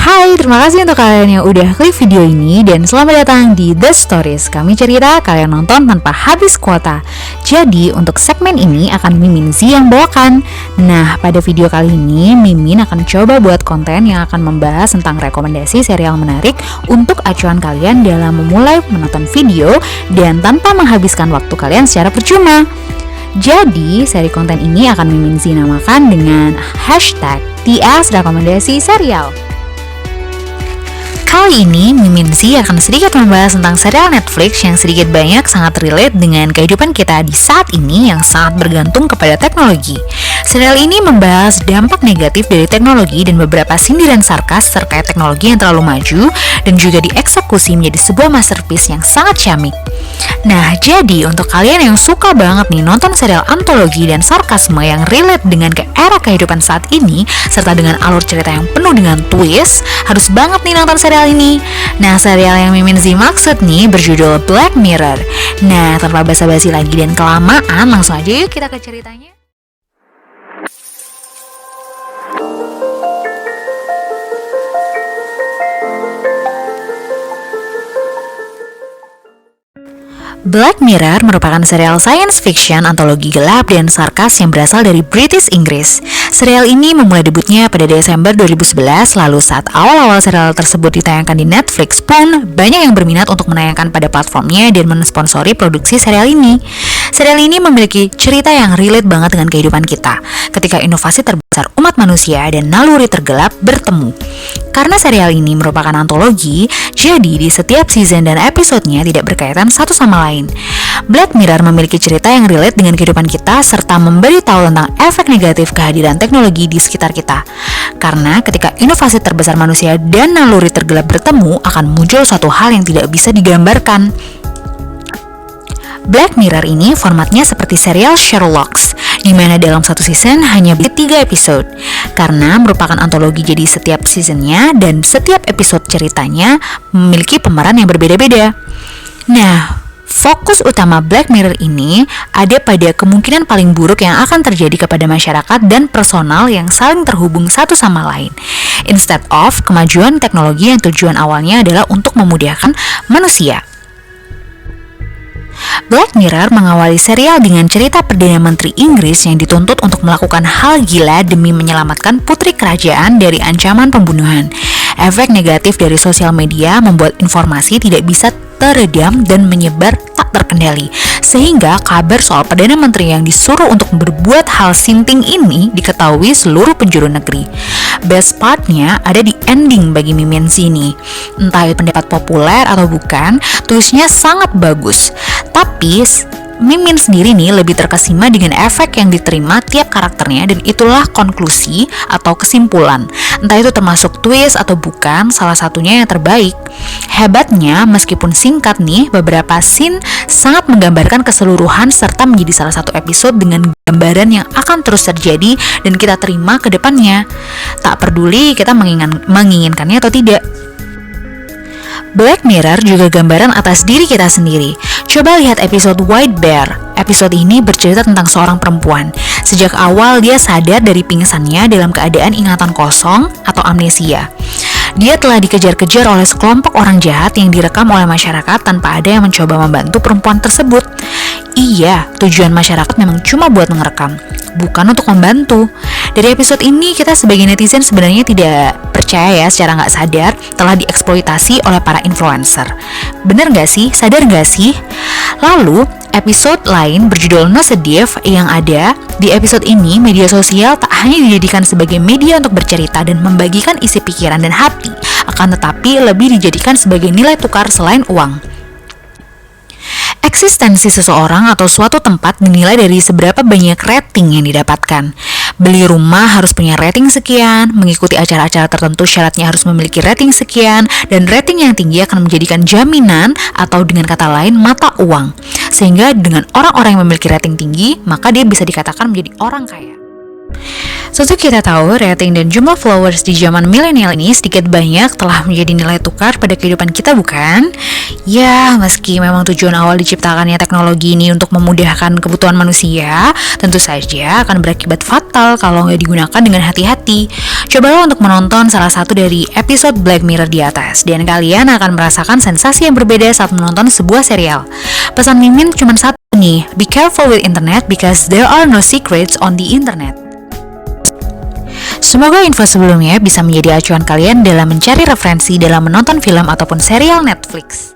Hai, terima kasih untuk kalian yang udah klik video ini dan selamat datang di The Stories. Kami cerita, kalian nonton tanpa habis kuota. Jadi, untuk segmen ini akan Mimin Z yang bawakan. Nah, pada video kali ini, Mimin akan coba buat konten yang akan membahas tentang rekomendasi serial menarik untuk acuan kalian dalam memulai menonton video dan tanpa menghabiskan waktu kalian secara percuma. Jadi, seri konten ini akan Mimin Z namakan dengan hashtag TS Rekomendasi Serial. Kali ini, Mimin Z akan sedikit membahas tentang serial Netflix yang sedikit banyak sangat relate dengan kehidupan kita di saat ini yang sangat bergantung kepada teknologi. Serial ini membahas dampak negatif dari teknologi dan beberapa sindiran sarkas terkait teknologi yang terlalu maju dan juga dieksekusi menjadi sebuah masterpiece yang sangat ciamik. Nah, jadi untuk kalian yang suka banget nih nonton serial antologi dan sarkasme yang relate dengan ke era kehidupan saat ini serta dengan alur cerita yang penuh dengan twist, harus banget nih nonton serial ini. Nah, serial yang Mimin Z maksud nih berjudul Black Mirror. Nah, tanpa basa-basi lagi dan kelamaan, langsung aja yuk kita ke ceritanya. Black Mirror merupakan serial science fiction antologi gelap dan sarkas yang berasal dari British Inggris. Serial ini memulai debutnya pada Desember 2011, lalu saat awal-awal serial tersebut ditayangkan di Netflix pun banyak yang berminat untuk menayangkan pada platformnya dan mensponsori produksi serial ini. Serial ini memiliki cerita yang relate banget dengan kehidupan kita, ketika inovasi terbesar umat manusia dan naluri tergelap bertemu. Karena serial ini merupakan antologi, jadi di setiap season dan episodenya tidak berkaitan satu sama lain. Black Mirror memiliki cerita yang relate dengan kehidupan kita serta memberi tahu tentang efek negatif kehadiran teknologi di sekitar kita. Karena ketika inovasi terbesar manusia dan naluri tergelap bertemu, akan muncul suatu hal yang tidak bisa digambarkan. Black Mirror ini formatnya seperti serial Sherlock, di mana dalam satu season hanya 3 episode. Karena merupakan antologi, jadi setiap seasonnya dan setiap episode ceritanya memiliki pemeran yang berbeda-beda. Nah, fokus utama Black Mirror ini ada pada kemungkinan paling buruk yang akan terjadi kepada masyarakat dan personal yang saling terhubung satu sama lain. Instead of kemajuan teknologi yang tujuan awalnya adalah untuk memudahkan manusia. Black Mirror mengawali serial dengan cerita Perdana Menteri Inggris yang dituntut untuk melakukan hal gila demi menyelamatkan putri kerajaan dari ancaman pembunuhan. Efek negatif dari sosial media membuat informasi tidak bisa teredam dan menyebar tak terkendali, sehingga kabar soal Perdana Menteri yang disuruh untuk berbuat hal sinting ini diketahui seluruh penjuru negeri. Best partnya ada di ending bagi Mimin Z ini. Entah itu pendapat populer atau bukan, twistnya sangat bagus. Tapi Mimin sendiri nih lebih terkesima dengan efek yang diterima tiap karakternya, dan itulah konklusi atau kesimpulan. Entah itu termasuk twist atau bukan, salah satunya yang terbaik. Hebatnya, meskipun singkat nih, beberapa scene sangat menggambarkan keseluruhan serta menjadi salah satu episode dengan gambaran yang akan terus terjadi dan kita terima ke depannya. Tak peduli kita menginginkannya atau tidak. Black Mirror juga gambaran atas diri kita sendiri. Coba lihat episode White Bear. Episode ini bercerita tentang seorang perempuan. Sejak awal dia sadar dari pingsannya dalam keadaan ingatan kosong atau amnesia. Dia telah dikejar-kejar oleh sekelompok orang jahat yang direkam oleh masyarakat tanpa ada yang mencoba membantu perempuan tersebut. Iya, tujuan masyarakat memang cuma buat merekam, bukan untuk membantu. Dari episode ini kita sebagai netizen sebenarnya tidak percaya ya, secara nggak sadar telah dieksploitasi oleh para influencer. Bener nggak sih? Sadar nggak sih? Lalu episode lain berjudul No Sedih yang ada di episode ini, media sosial tak hanya dijadikan sebagai media untuk bercerita dan membagikan isi pikiran dan hati, akan tetapi lebih dijadikan sebagai nilai tukar selain uang. Eksistensi seseorang atau suatu tempat dinilai dari seberapa banyak rating yang didapatkan. Beli rumah harus punya rating sekian, mengikuti acara-acara tertentu syaratnya harus memiliki rating sekian, dan rating yang tinggi akan menjadikan jaminan atau dengan kata lain mata uang. Sehingga dengan orang-orang yang memiliki rating tinggi, maka dia bisa dikatakan menjadi orang kaya. Tentu kita tahu rating dan jumlah followers di zaman milenial ini sedikit banyak telah menjadi nilai tukar pada kehidupan kita, bukan? Ya, meski memang tujuan awal diciptakannya teknologi ini untuk memudahkan kebutuhan manusia, tentu saja akan berakibat fatal kalau nggak digunakan dengan hati-hati. Cobalah untuk menonton salah satu dari episode Black Mirror di atas, dan kalian akan merasakan sensasi yang berbeda saat menonton sebuah serial. Pesan Mimin cuma satu nih, be careful with internet because there are no secrets on the internet. Semoga info sebelumnya bisa menjadi acuan kalian dalam mencari referensi dalam menonton film ataupun serial Netflix.